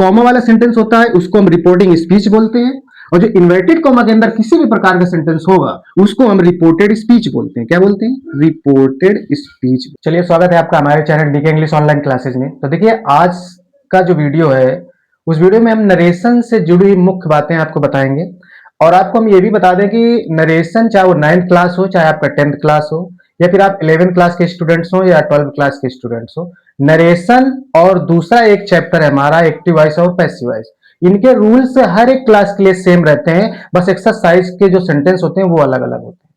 Comma वाला sentence होता है उसको हम रिपोर्टिंग स्पीच बोलते हैं, और जो इन्वर्टेड कॉमा के अंदर किसी भी प्रकार का सेंटेंस होगा उसको हम रिपोर्टेड स्पीच बोलते हैं। क्या बोलते हैं? Reported speech. चलिए, स्वागत है आपका हमारे channel DK English online classes में। तो देखिए, आज का जो वीडियो है उस वीडियो में हम नरेशन से जुड़ी हुई मुख्य बातें आपको बताएंगे, और आपको हम ये भी बता दें कि नरेशन चाहे वो 9th क्लास हो, चाहे आपका 10th क्लास हो, या फिर आप 11th क्लास के स्टूडेंट्स हो या 12th क्लास के स्टूडेंट्स हो, नरेशन और दूसरा एक चैप्टर है हमारा एक्टिव वॉइस और पैसिव वॉइस, इनके रूल्स हर एक क्लास के लिए सेम रहते हैं, बस एक्सरसाइज के जो सेंटेंस होते हैं वो अलग अलग होते हैं।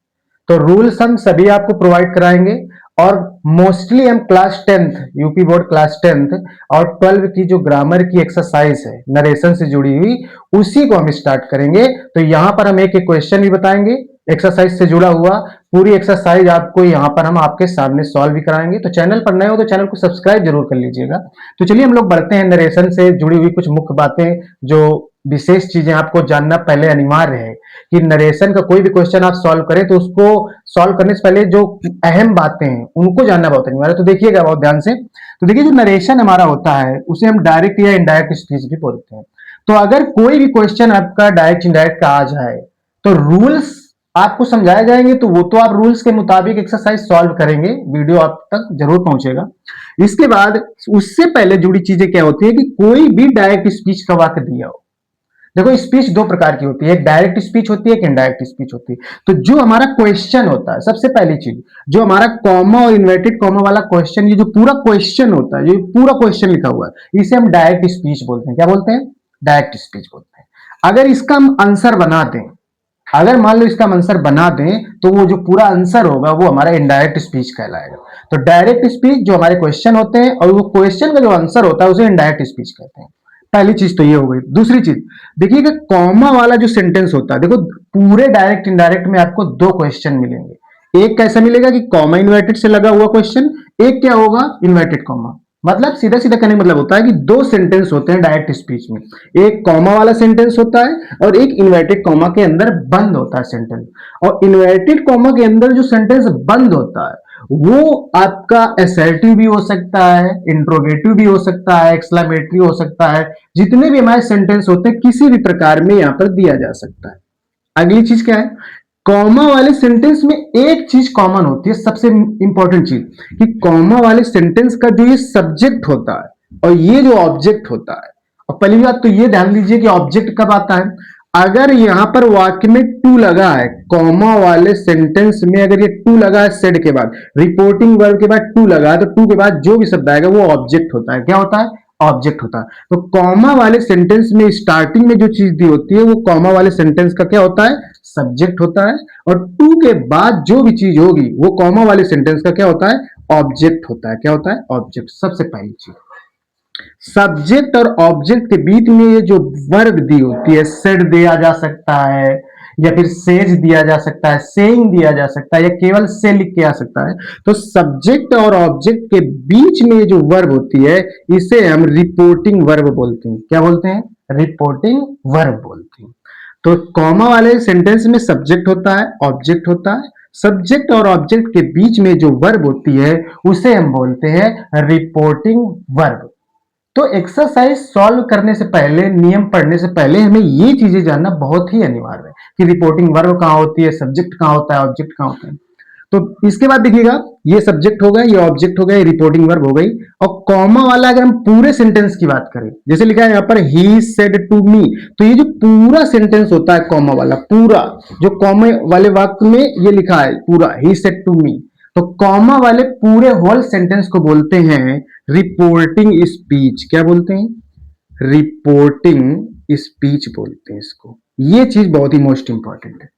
तो रूल्स हम सभी आपको प्रोवाइड कराएंगे, और मोस्टली हम class 10th UP board class 10th और 12 की जो ग्रामर की एक्सरसाइज है नरेशन से जुड़ी हुई उसी को हम स्टार्ट करेंगे। तो यहां पर हम एक एक क्वेश्चन भी बताएंगे एक्सरसाइज से जुड़ा हुआ, पूरी एक्सरसाइज आपको यहां पर हम आपके सामने सॉल्व भी कराएंगे। तो चैनल पर नए हो तो चैनल को सब्सक्राइब जरूर कर लीजिएगा। तो चलिए हम लोग बढ़ते हैं नरेशन से जुड़ी हुई कुछ मुख्य बातें, जो विशेष चीजें आपको जानना पहले अनिवार्य है कि नरेशन का कोई भी क्वेश्चन आप सॉल्व करें तो उसको सॉल्व करने से पहले जो अहम बातें हैं उनको जानना बहुत अनिवार्य है। तो देखिएगा बहुत ध्यान से। तो देखिए, जो नरेशन हमारा होता है उसे हम डायरेक्ट या इनडायरेक्ट स्पीच भी बोलते हैं। तो अगर कोई भी क्वेश्चन आपका डायरेक्ट इनडायरेक्ट का आ जाए तो रूल्स आपको समझाए जाएंगे, तो वो तो आप रूल्स के मुताबिक एक्सरसाइज सॉल्व करेंगे, वीडियो आप तक जरूर पहुंचेगा। इसके बाद उससे पहले जुड़ी चीजें क्या होती है कि कोई भी डायरेक्ट स्पीच का वाक्य दिया हो। देखो, स्पीच दो प्रकार की होती है, एक डायरेक्ट स्पीच होती है, एक इनडायरेक्ट स्पीच होती है। तो जो हमारा क्वेश्चन होता है, सबसे पहली चीज जो हमारा कॉमा और इन्वर्टेड कॉमा वाला क्वेश्चन, ये जो पूरा क्वेश्चन होता है, ये पूरा क्वेश्चन लिखा हुआ है, इसे हम डायरेक्ट स्पीच बोलते हैं। क्या बोलते हैं? डायरेक्ट स्पीच बोलते हैं। अगर इसका हम आंसर बना दें, अगर मान लो इसका हम आंसर बना दें, तो वो जो पूरा आंसर होगा वो हमारा इनडायरेक्ट स्पीच कहलाएगा। तो डायरेक्ट स्पीच जो हमारे क्वेश्चन होते हैं और वो क्वेश्चन का जो आंसर होता है उसे इनडायरेक्ट स्पीच कहते हैं। पहली चीज तो ये हो गई। दूसरी चीज देखिएगा, कॉमा वाला जो सेंटेंस होता है, देखो पूरे डायरेक्ट इनडायरेक्ट में आपको दो क्वेश्चन मिलेंगे। एक कैसा मिलेगा कि कॉमा इन्वर्टेड से लगा हुआ क्वेश्चन, एक क्या होगा? Inverted comma. मतलब सीधा सीधा कहने का मतलब होता है कि दो सेंटेंस होते हैं डायरेक्ट स्पीच में, एक कॉमा वाला सेंटेंस होता है और एक इन्वर्टेड कॉमा के अंदर बंद होता है सेंटेंस। और इन्वर्टेड कॉमा के अंदर जो सेंटेंस बंद होता है वो आपका असर्टिव भी हो सकता है, इंट्रोगेटिव भी हो सकता है, एक्सक्लेमेटरी हो सकता है। जितने भी हमारे सेंटेंस होते हैं किसी भी प्रकार में यहां पर दिया जा सकता है। अगली चीज क्या है? कॉमा वाले सेंटेंस में एक चीज कॉमन होती है, सबसे इंपॉर्टेंट चीज, कि कॉमा वाले सेंटेंस का जो ये सब्जेक्ट होता है और ये जो ऑब्जेक्ट होता है। और पहली बात तो ये ध्यान दीजिए कि ऑब्जेक्ट कब आता है? अगर यहां पर वाक्य में टू लगा है, कॉमा वाले सेंटेंस में अगर ये टू लगा है सेड के बाद, रिपोर्टिंग वर्ब के बाद टू लगा है, तो टू के बाद जो भी शब्द आएगा वो ऑब्जेक्ट होता है। क्या होता है? ऑब्जेक्ट होता है। तो कॉमा वाले सेंटेंस में स्टार्टिंग में जो चीज दी होती है वो कॉमा वाले सेंटेंस का क्या होता है? सब्जेक्ट होता है। और टू के बाद जो भी चीज होगी वो कॉमा वाले सेंटेंस का क्या होता है? ऑब्जेक्ट होता है। क्या होता है? ऑब्जेक्ट। सबसे पहली चीज, सब्जेक्ट और ऑब्जेक्ट के बीच में ये जो वर्ब दी होती है, सेड दिया जा सकता है या फिर सेज दिया जा सकता है, सेइंग दिया जा सकता है, या केवल से लिख के आ सकता है। तो सब्जेक्ट और ऑब्जेक्ट के बीच में जो वर्ब होती है इसे हम रिपोर्टिंग वर्ब बोलते हैं। क्या बोलते हैं? रिपोर्टिंग वर्ब बोलते हैं। तो कॉमा वाले सेंटेंस में सब्जेक्ट होता है, ऑब्जेक्ट होता है। सब्जेक्ट और ऑब्जेक्ट के बीच में जो वर्ब होती है उसे हम बोलते हैं रिपोर्टिंग वर्ब। तो एक्सरसाइज सॉल्व करने से पहले, नियम पढ़ने से पहले हमें ये चीजें जानना बहुत ही अनिवार्य है कि रिपोर्टिंग वर्ब कहां होती है, सब्जेक्ट कहां होता है, ऑब्जेक्ट कहां होता है। तो इसके बाद देखिएगा, ये सब्जेक्ट हो गया, ये ऑब्जेक्ट हो गया, ये रिपोर्टिंग वर्ब हो गई। और कॉमा वाला अगर हम पूरे सेंटेंस की बात करें, जैसे लिखा है यहां पर ही सेड टू मी, तो ये जो पूरा सेंटेंस होता है कॉमा वाला, पूरा जो कॉमा वाले वाक्य में ये लिखा है पूरा ही सेड टू मी, तो कॉमा वाले पूरे होल सेंटेंस को बोलते हैं रिपोर्टिंग स्पीच। क्या बोलते हैं? रिपोर्टिंग स्पीच बोलते हैं इसको। ये चीज बहुत ही मोस्ट इंपॉर्टेंट है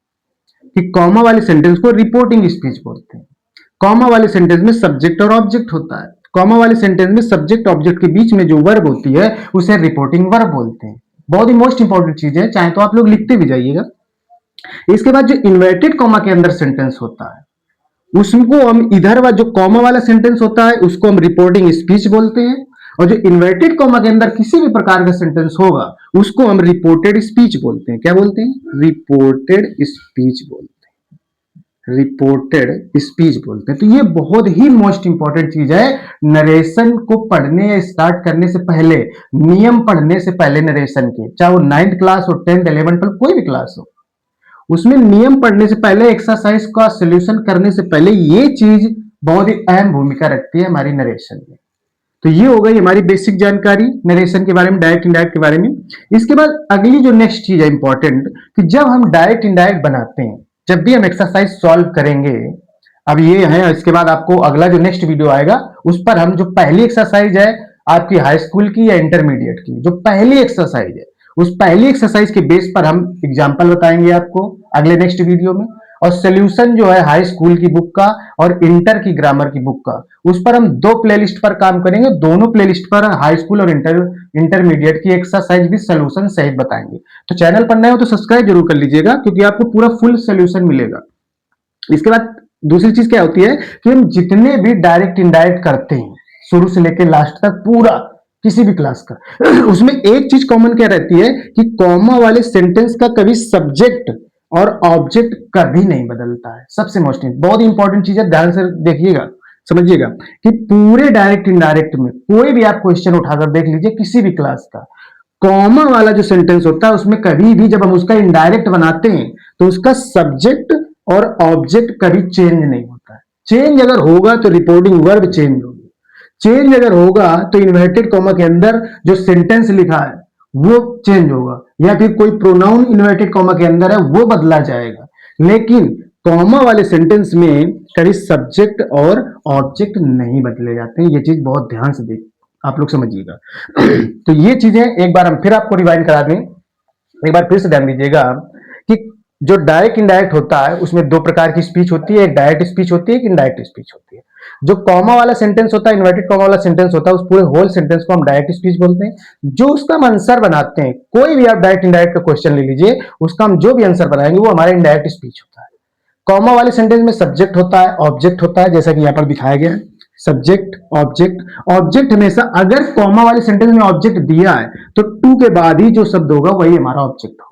कि कॉमा वाले सेंटेंस को रिपोर्टिंग स्पीच बोलते हैं। कॉमा वाले सेंटेंस में सब्जेक्ट और ऑब्जेक्ट होता है। कॉमा वाले सेंटेंस में सब्जेक्ट ऑब्जेक्ट के बीच में जो वर्ब होती है उसे रिपोर्टिंग वर्ब बोलते हैं। बहुत ही मोस्ट इंपॉर्टेंट चीज है, चाहे तो आप लोग लिखते भी जाइएगा। इसके बाद जो इन्वर्टेड कॉमा के अंदर सेंटेंस होता है उसको हम इधर जो कॉमा वाला सेंटेंस होता है उसको हम रिपोर्टिंग स्पीच बोलते हैं, और जो इन्वर्टेड कॉमा के अंदर किसी भी प्रकार का सेंटेंस होगा उसको हम रिपोर्टेड स्पीच बोलते हैं। क्या बोलते हैं? रिपोर्टेड स्पीच बोलते हैं। रिपोर्टेड स्पीच बोलते हैं। तो ये बहुत ही मोस्ट इंपॉर्टेंट चीज है। नरेशन को पढ़ने या स्टार्ट करने से पहले, नियम पढ़ने से पहले नरेशन के, चाहे वो 9th क्लास हो, 10th 11th 12 कोई भी क्लास हो, उसमें नियम पढ़ने से पहले, एक्सरसाइज का सोल्यूशन करने से पहले ये चीज बहुत ही अहम भूमिका रखती है हमारी नरेशन में। तो ये हो गई हमारी बेसिक जानकारी नरेशन के बारे में, डायरेक्ट इनडायरेक्ट के बारे में। इसके बाद अगली जो नेक्स्ट चीज है इंपॉर्टेंट, कि जब हम डायरेक्ट इनडायरेक्ट बनाते हैं, जब भी हम एक्सरसाइज सॉल्व करेंगे, अब ये है, इसके बाद आपको अगला जो नेक्स्ट वीडियो आएगा उस पर हम जो पहली एक्सरसाइज है आपकी हाई स्कूल की या इंटरमीडिएट की, जो पहली एक्सरसाइज है, उस पहली एक्सरसाइज के बेस पर हम एग्जाम्पल बताएंगे आपको अगले नेक्स्ट वीडियो में। और सोल्यूशन जो है हाई स्कूल की बुक का और इंटर की ग्रामर की बुक का, उस पर हम दो प्लेलिस्ट पर काम करेंगे। दोनों प्लेलिस्ट पर हाई स्कूल और इंटरमीडिएट की एक्सरसाइज भी सोल्यूशन सहित बताएंगे। तो चैनल पर नए हो तो सब्सक्राइब जरूर कर लीजिएगा, क्योंकि आपको पूरा फुल सोल्यूशन मिलेगा। इसके बाद दूसरी चीज क्या होती है कि हम जितने भी डायरेक्ट इनडायरेक्ट करते हैं शुरू से लेकर लास्ट तक पूरा किसी भी क्लास का, उसमें एक चीज कॉमन क्या रहती है कि कॉमा वाले सेंटेंस का कभी सब्जेक्ट और ऑब्जेक्ट कभी नहीं बदलता है। सबसे मोस्ट बहुत इंपॉर्टेंट चीज है, ध्यान से देखिएगा, समझिएगा कि पूरे डायरेक्ट इनडायरेक्ट में कोई भी आप क्वेश्चन उठाकर देख लीजिए किसी भी क्लास का, कॉमा वाला जो सेंटेंस होता है उसमें कभी भी जब हम उसका इनडायरेक्ट बनाते हैं तो उसका सब्जेक्ट और ऑब्जेक्ट कभी चेंज नहीं होता है। चेंज अगर होगा तो रिपोर्टिंग वर्ब चेंज होगी, चेंज अगर होगा तो इन्वर्टेड कॉमा के अंदर जो सेंटेंस लिखा है वो चेंज होगा, या फिर कोई प्रोनाउन इन्वर्टेड कॉमा के अंदर है वो बदला जाएगा। लेकिन कॉमा वाले सेंटेंस में कभी सब्जेक्ट और ऑब्जेक्ट नहीं बदले जाते हैं। ये चीज बहुत ध्यान से देख आप लोग समझिएगा। तो ये चीजें एक बार हम फिर आपको रिवाइंड करा दें, एक बार फिर से ध्यान दीजिएगा कि जो डायरेक्ट इनडायरेक्ट होता है उसमें दो प्रकार की स्पीच होती है, एक डायरेक्ट स्पीच होती है, एक इनडायरेक्ट स्पीच होती है। जो कॉमा वाला सेंटेंस होता है, इन्वर्टेड कॉमा वाला सेंटेंस होता है, उस पूरे होल सेंटेंस को हम डायरेक्ट स्पीच बोलते हैं। जो उसका हम आंसर बनाते हैं, कोई भी आप डायरेक्ट इनडायरेक्ट का क्वेश्चन ले लीजिए, उसका हम जो भी आंसर बनाएंगे वो हमारा इनडायरेक्ट स्पीच होता है। कॉमा वाले सेंटेंस में सब्जेक्ट होता है, ऑब्जेक्ट होता है, जैसा कि यहां पर दिखाया गया है, सब्जेक्ट ऑब्जेक्ट। ऑब्जेक्ट हमेशा, अगर कॉमा वाले सेंटेंस में ऑब्जेक्ट दिया है तो टू के बाद ही जो शब्द होगा वही हमारा ऑब्जेक्ट होगा।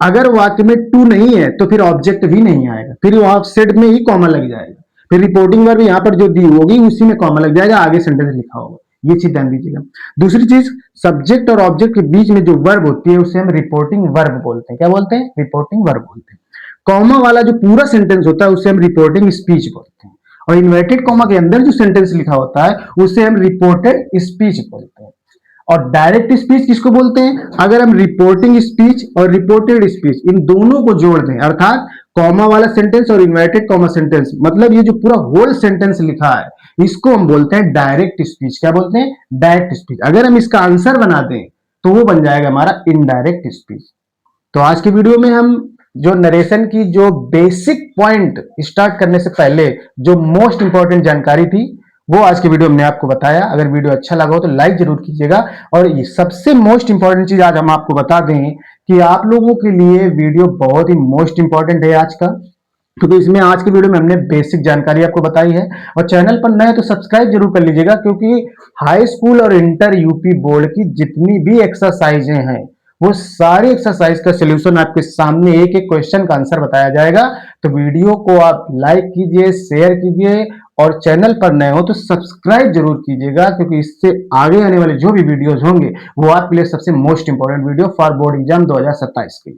अगर वाक्य में टू नहीं है तो फिर ऑब्जेक्ट भी नहीं आएगा, फिर वहां सेट में ही कॉमा लग जाएगा, फिर रिपोर्टिंग वर्ब यहां पर जो दी होगी उसी में कॉमा लग जाएगा, आगे सेंटेंस लिखा होगा। ये चीज ध्यान दीजिएगा। दूसरी चीज, सब्जेक्ट और ऑब्जेक्ट के बीच में जो वर्ब होती है उसे हम रिपोर्टिंग वर्ब बोलते हैं। क्या बोलते हैं? रिपोर्टिंग वर्ब बोलते हैं। कॉमा वाला जो पूरा सेंटेंस होता है उसे हम रिपोर्टिंग स्पीच बोलते हैं, और इन्वर्टेड कॉमा के अंदर जो सेंटेंस लिखा होता है उसे हम रिपोर्टेड स्पीच बोलते हैं। और डायरेक्ट स्पीच किसको बोलते हैं? अगर हम रिपोर्टिंग स्पीच और रिपोर्टेड स्पीच इन दोनों को जोड़ दें, अर्थात कॉमा वाला सेंटेंस और इन्वर्टेड कॉमा सेंटेंस, मतलब ये जो पूरा होल सेंटेंस लिखा है इसको हम बोलते हैं डायरेक्ट स्पीच। क्या बोलते हैं? Direct speech. अगर हम इसका आंसर बना दें तो वो बन जाएगा हमारा इनडायरेक्ट स्पीच। तो आज की वीडियो में हम जो नरेशन की जो बेसिक पॉइंट स्टार्ट करने से पहले जो मोस्ट इंपॉर्टेंट जानकारी थी वो आज की वीडियो में आपको बताया। अगर वीडियो अच्छा लगा हो तो लाइक जरूर कीजिएगा। और ये सबसे मोस्ट इंपॉर्टेंट चीज आज हम आपको बता दें कि आप लोगों के लिए वीडियो बहुत ही मोस्ट इंपॉर्टेंट है आज का, क्योंकि इसमें आज की वीडियो में हमने बेसिक जानकारी आपको बताई है। और चैनल पर नए तो सब्सक्राइब जरूर कर लीजिएगा, क्योंकि हाई स्कूल और इंटर यूपी बोर्ड की जितनी भी एक्सरसाइजें हैं वो सारी एक्सरसाइज का सलूशन आपके सामने एक एक क्वेश्चन का आंसर बताया जाएगा। तो वीडियो को आप लाइक कीजिए, शेयर कीजिए, और चैनल पर नए हो तो सब्सक्राइब जरूर कीजिएगा, क्योंकि इससे आगे आने वाले जो भी वीडियोज होंगे वो आपके लिए सबसे most important video for board exam 2027 के लिए।